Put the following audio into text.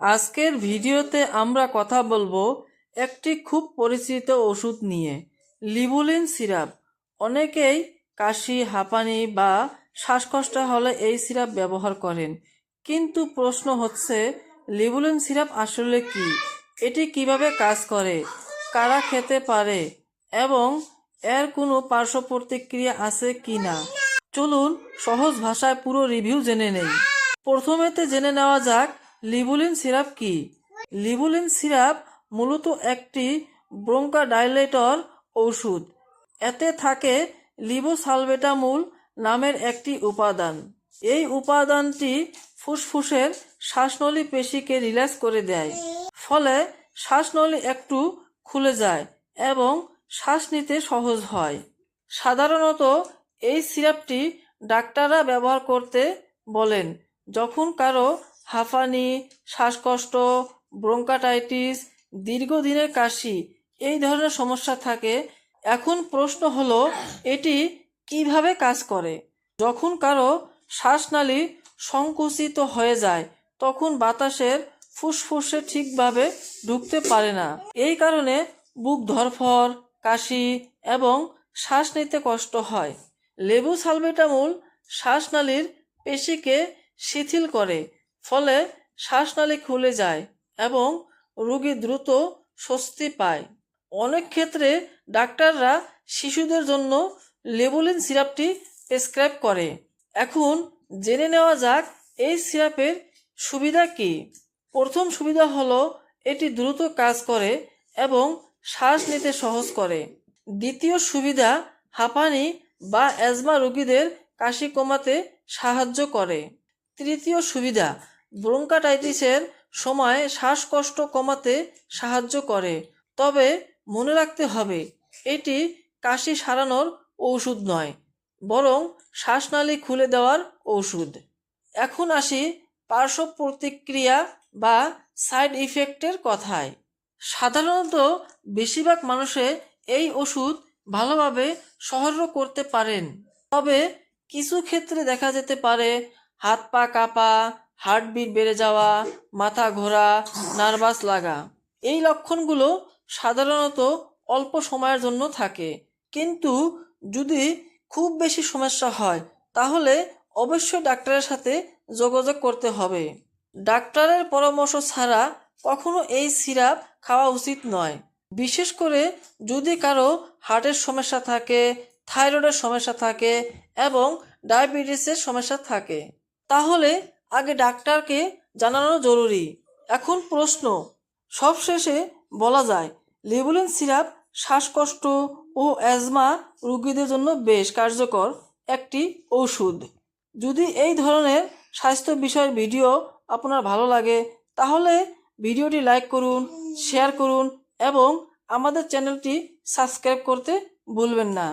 আজকের ভিডিওতে আমরা কথা বলবো একটি খুব পরিচিত ওষুধ নিয়ে, লিবুলিন সিরাপ। অনেকেই কাশি, হাঁপানি বা শ্বাসকষ্ট হলে এই সিরাপ ব্যবহার করেন, কিন্তু প্রশ্ন হচ্ছে লিবুলিন সিরাপ আসলে কি, এটি কিভাবে কাজ করে, কারা খেতে পারে এবং এর কোনো পার্শ্ব প্রতিক্রিয়া আছে কি না। চলুন সহজ ভাষায় পুরো রিভিউ জেনে নেই। প্রথমেতে জেনে নেওয়া যাক লিবুলিন সিরাপ কি। লিবুলিন সিরাপ মূলত একটি ব্রঙ্কোডাইলেটর ঔষধ। এতে থাকে লিবোসালবেটামুল নামের একটি উপাদান। এই উপাদানটি ফুসফুসের শ্বাসনলী পেশিকে রিল্যাক্স করে দেয়, ফলে শ্বাসনলী একটু খুলে যায় এবং শ্বাস নিতে সহজ হয়। সাধারণত এই সিরাপটি ডাক্তাররা ব্যবহার করতে বলেন যখন কারো হাঁপানি, শ্বাসকষ্ট, ব্রঙ্কাইটিস, দীর্ঘদিনের কাশি এই ধরনের সমস্যা থাকে। এখন প্রশ্ন হলো এটি কিভাবে কাজ করে। যখন কারো শ্বাসনালী সংকুচিত হয়ে যায় তখন বাতাসের ফুসফুসে ঠিকভাবে ঢুকতে পারে না। এই কারণে বুক ধড়ফড়, কাশি এবং শ্বাস নিতে কষ্ট হয়। লেবোসালবেটামুল শ্বাসনালীর পেশিকে শিথিল করে, ফলে শ্বাসনালী খুলে যায় এবং রোগী দ্রুত স্বস্তি পায়। অনেক ক্ষেত্রে ডাক্তাররা শিশুদের জন্য লিবুলিন সিরাপটি প্রেসক্রাইব করে। এখন জেনে নেওয়া যাক এই সিরাপের সুবিধা কি। প্রথম সুবিধা হলো এটি দ্রুত কাজ করে এবং শ্বাস নিতে সহজ করে। দ্বিতীয় সুবিধা, হাঁপানি বা অ্যাজমা রোগীদের কাশি কমাতে সাহায্য করে। তৃতীয় সুবিধা, ব্রঙ্কাইটিসের সময় শ্বাসকষ্ট কমাতে সাহায্য করে। তবে মনে রাখতে হবে এটি কাশি সারানোর ঔষধ নয়, বরং শ্বাসনালী খুলে দেওয়ার ঔষধ। এখন আসি পার্শ্ব প্রতিক্রিয়া বা সাইড ইফেক্টের কথায়। সাধারণত বেশিরভাগ মানুষে এই ওষুধ ভালোভাবে সহ্য করতে পারেন, তবে কিছু ক্ষেত্রে দেখা যেতে পারে হাত পা কাঁপা, হার্টবিট বেড়ে যাওয়া, মাথা ঘোরা, নার্ভাস লাগা। এই লক্ষণগুলো সাধারণত অল্প সময়ের জন্য থাকে, কিন্তু যদি খুব বেশি সমস্যা হয় তাহলে অবশ্যই ডাক্তারের সাথে যোগাযোগ করতে হবে। ডাক্তারের পরামর্শ ছাড়া কখনো এই সিরাপ খাওয়া উচিত নয়, বিশেষ করে যদি কারো হার্টের সমস্যা থাকে, থাইরয়েডের সমস্যা থাকে এবং ডায়াবেটিসের সমস্যা থাকে, তাহলে আগে ডাক্তারকে জানানো জরুরি। এখন প্রশ্ন, সবশেষে বলা যায় লিবুলিন সিরাপ শ্বাসকষ্ট ও অ্যাজমা রোগীদের জন্য বেশ কার্যকর একটি ঔষধ। যদি এই ধরনের স্বাস্থ্য বিষয়ের ভিডিও আপনার ভালো লাগে তাহলে ভিডিওটি লাইক করুন, শেয়ার করুন এবং আমাদের চ্যানেলটি সাবস্ক্রাইব করতে ভুলবেন না।